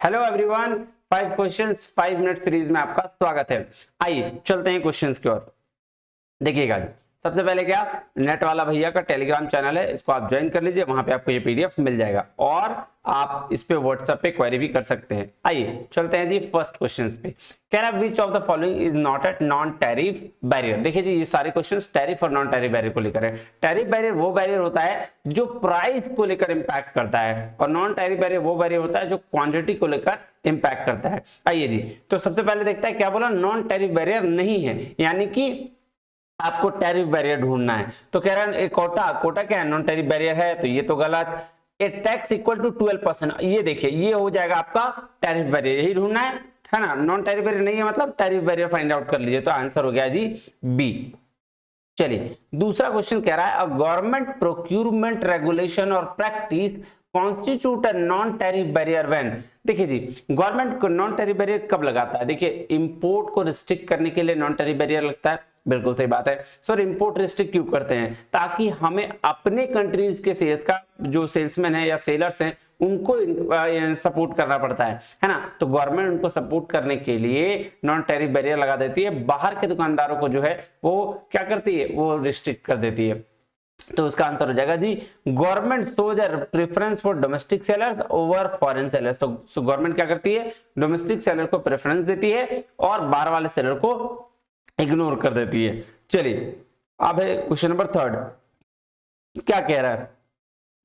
Hello everyone, 5 questions 5 minute series में आपका स्वागत है। आइए चलते हैं क्वेश्चंस की ओर। देखिएगा जी, सबसे पहले क्या, नेट वाला भैया का टेलीग्राम चैनल है, इसको आप ज्वाइन कर लीजिए, वहां पे आपको ये पीडीएफ मिल जाएगा और आप इस पे व्हाट्सएप पे क्वेरी भी कर सकते हैं। आइए चलते हैं जी फर्स्ट क्वेश्चन पे। कह रहा है which of the following is not at non tariff barrier. देखिए जी, ये सारे क्वेश्चंस टैरिफ और नॉन टैरिफ बैरियर को लेकर है। टैरिफ बैरियर वो बैरियर होता है जो प्राइस को लेकर इंपैक्ट करता है, और नॉन टैरिफ बैरियर वो बैरियर होता है जो क्वांटिटी को लेकर इंपैक्ट करता है। आइए जी, तो सबसे पहले देखते हैं क्या बोला, नॉन टैरिफ बैरियर नहीं है, यानी कि आपको टैरिफ बैरियर ढूंढना है। तो कह रहा है कोटा क्या है, नॉन टैरिफ बैरियर है, तो ये तो गलत। ए टैक्स इक्वल टू 12%, ये देखिए ये हो जाएगा आपका टैरिफ बैरियर, यही ढूंढना है ना। नॉन टैरिफ बैरियर नहीं है मतलब टैरिफ बैरियर फाइंड आउट कर लीजिए, तो आंसर हो गया जी बी। चलिए दूसरा क्वेश्चन कह रहा है अ गवर्नमेंट प्रोक्यूरमेंट रेगुलेशन और practice constitute a non tariff barrier when. देखिए जी, गवर्नमेंट नॉन टैरिफ बैरियर कब लगाता है? देखिए इंपोर्ट को रिस्ट्रिक्ट करने के लिए नॉन टैरिफ बैरियर लगता है, बिल्कुल सही बात है। सर इंपोर्ट रिस्ट्रिक्ट क्यों करते हैं? ताकि हमें अपने कंट्रीज के सेल्स का, जो सेल्समैन है या सेलर्स हैं, उनको सपोर्ट करना पड़ता है ना। तो गवर्नमेंट उनको सपोर्ट करने के लिए नॉन टैरिफ बैरियर लगा देती है, बाहर के दुकानदारों को जो है वो क्या करती है, वो रिस्ट्रिक्ट कर देती है। तो उसका आंसर हो जाएगा जी, government shows a preference for domestic sellers over foreign sellers. तो गवर्नमेंट क्या करती है, डोमेस्टिक सेलर को प्रेफरेंस देती है और बाहर वाले सेलर को इग्नोर कर देती है। चलिए अब है क्वेश्चन नंबर 3, क्या कह रहा है?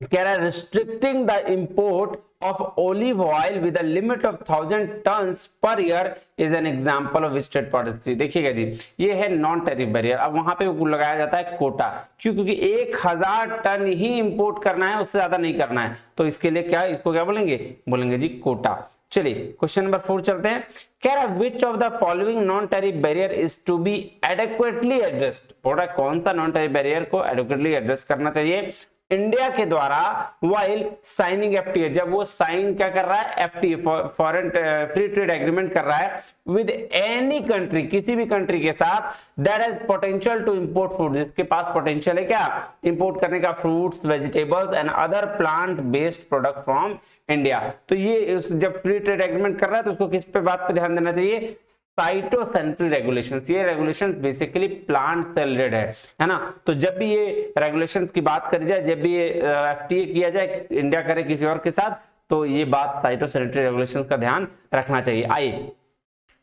कह रहा है restricting the import of olive oil with a limit of 1000 tons per year is an example of state policy. देखिएगा जी, ये है नॉन टैरिफ बैरियर। अब वहां पे लगाया जाता है कोटा, क्योंकि 1000 टन ही इंपोर्ट करना है, उससे ज्यादा नहीं करना है। तो इसके लिए क्या, इसको क्या बोलेंगे जी कोटा। चलिए क्वेश्चन नंबर 4 चलते हैं। कह रहा है which of the following non tariff barrier is to be adequately addressed. बोल रहा है कौन सा नॉन टैरिफ बैरियर को एडेक्वेटली एड्रेस करना चाहिए इंडिया के द्वारा वाइल साइनिंग एफटीए। जब वो साइन क्या कर रहा है, FTA foreign free trade agreement कर रहा है विद एनी कंट्री, किसी भी कंट्री के साथ that has potential to import food, जिसके पास पोटेंशियल है क्या, इंपोर्ट करने का, fruits, vegetables and other plant based product from India. तो ये जब फ्री ट्रेड एग्रीमेंट कर रहा है तो उसको किस पे बात पे ध्यान देना चाहिए, फाइटोसैनिटरी रेगुलेशंस। ये रेगुलेशंस बेसिकली प्लांट से रिलेटेड है ना। तो जब भी ये रेगुलेशंस की बात करी जाए, जब भी ये एफटीए किया जाए, इंडिया करे किसी और के साथ, तो ये बात फाइटोसैनिटरी रेगुलेशंस का ध्यान रखना चाहिए। आइए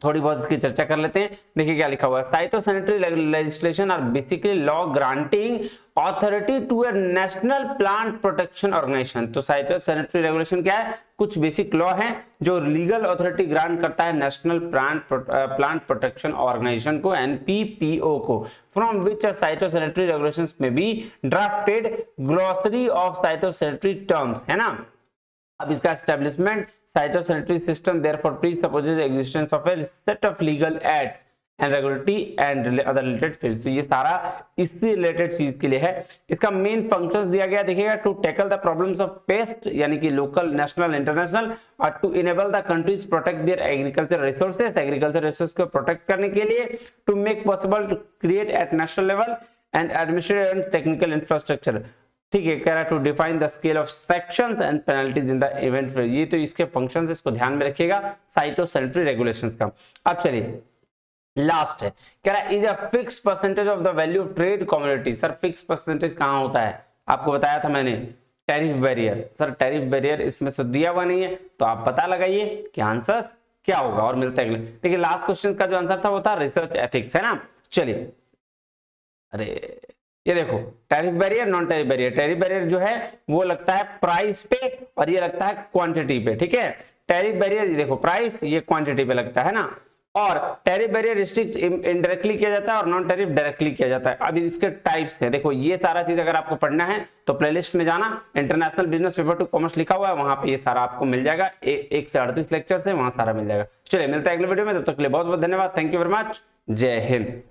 थोड़ी बहुत इसकी चर्चा कर लेते हैं। देखिए क्या लिखा हुआ है, phytosanitary legislation are basically law granting authority to a national plant protection organisation. तो फाइटोसैनिटरी रेगुलेशन क्या है, कुछ बेसिक लॉ है जो लीगल अथॉरिटी ग्रांट करता है नेशनल प्लांट प्रोटेक्शन ऑर्गेनाइजेशन को, एनपीपीओ को, फ्रॉम विच फाइटोसैनिटरी रेगुलेशंस में be drafted glossary of phytosanitary terms, है ना। अब इसका establishment phytosanitary system therefore presupposes existence of a set of legal acts and regulatory and other related fields. तो ये सारा इससे रिलेटेड चीज के लिए है। इसका मेन फंक्शंस दिया गया, देखिएगा, to tackle the problems of pest, यानी कि लोकल, नेशनल, इंटरनेशनल, और to enable the countries protect their agriculture resources, agriculture resource को प्रोटेक्ट करने के लिए, to make possible to create at national level and administrative and technical infrastructure. ठीक है, कह रहा है to define the scale of sections and penalties in the event. ये तो इसके फंक्शंस, इसको ध्यान में रखिएगा फाइटोसैनिटरी रेगुलेशंस का। अब चलिए लास्ट है, कह रहा है is a fix percentage of the value of trade commodity. Sir fix percentage कहां होता है, आपको बताया था मैंने, tariff barrier. Sir tariff barrier इसमें से दिया हुआ नहीं है, तो आप पता लगाइए कि आंसर क्या होगा और मिलता है। देखिए लास्ट क्वेश्चन का जो आंसर था वो था रिसर्च एथिक्स, है ना। चलिए, अरे ये देखो, tariff barrier, non tariff barrier. Tariff barrier जो है वो लगता है प्राइस पे और ये लगता है क्वांटिटी पे, ठीक है। टैरिफ बैरियर, ये देखो प्राइस, ये क्वांटिटी पे लगता है ना। और टैरिफ बैरियर रिस्ट्रिक्ट इनडायरेक्टली किया जाता है और नॉन टैरिफ डायरेक्टली किया जाता है। अब इसके टाइप्स हैं, देखो ये सारा चीज अगर आपको पढ़ना है तो प्लेलिस्ट में जाना, international business paper two commerce लिखा हुआ है, वहां पे ये सारा आपको मिल जाएगा। 1 से 38 लेक्चर है, वहां सारा मिल जाएगा। चलिए मिलता है अगले वीडियो में, तब तक के लिए बहुत बहुत धन्यवाद। थैंक यू वेरी मच, जय हिंद।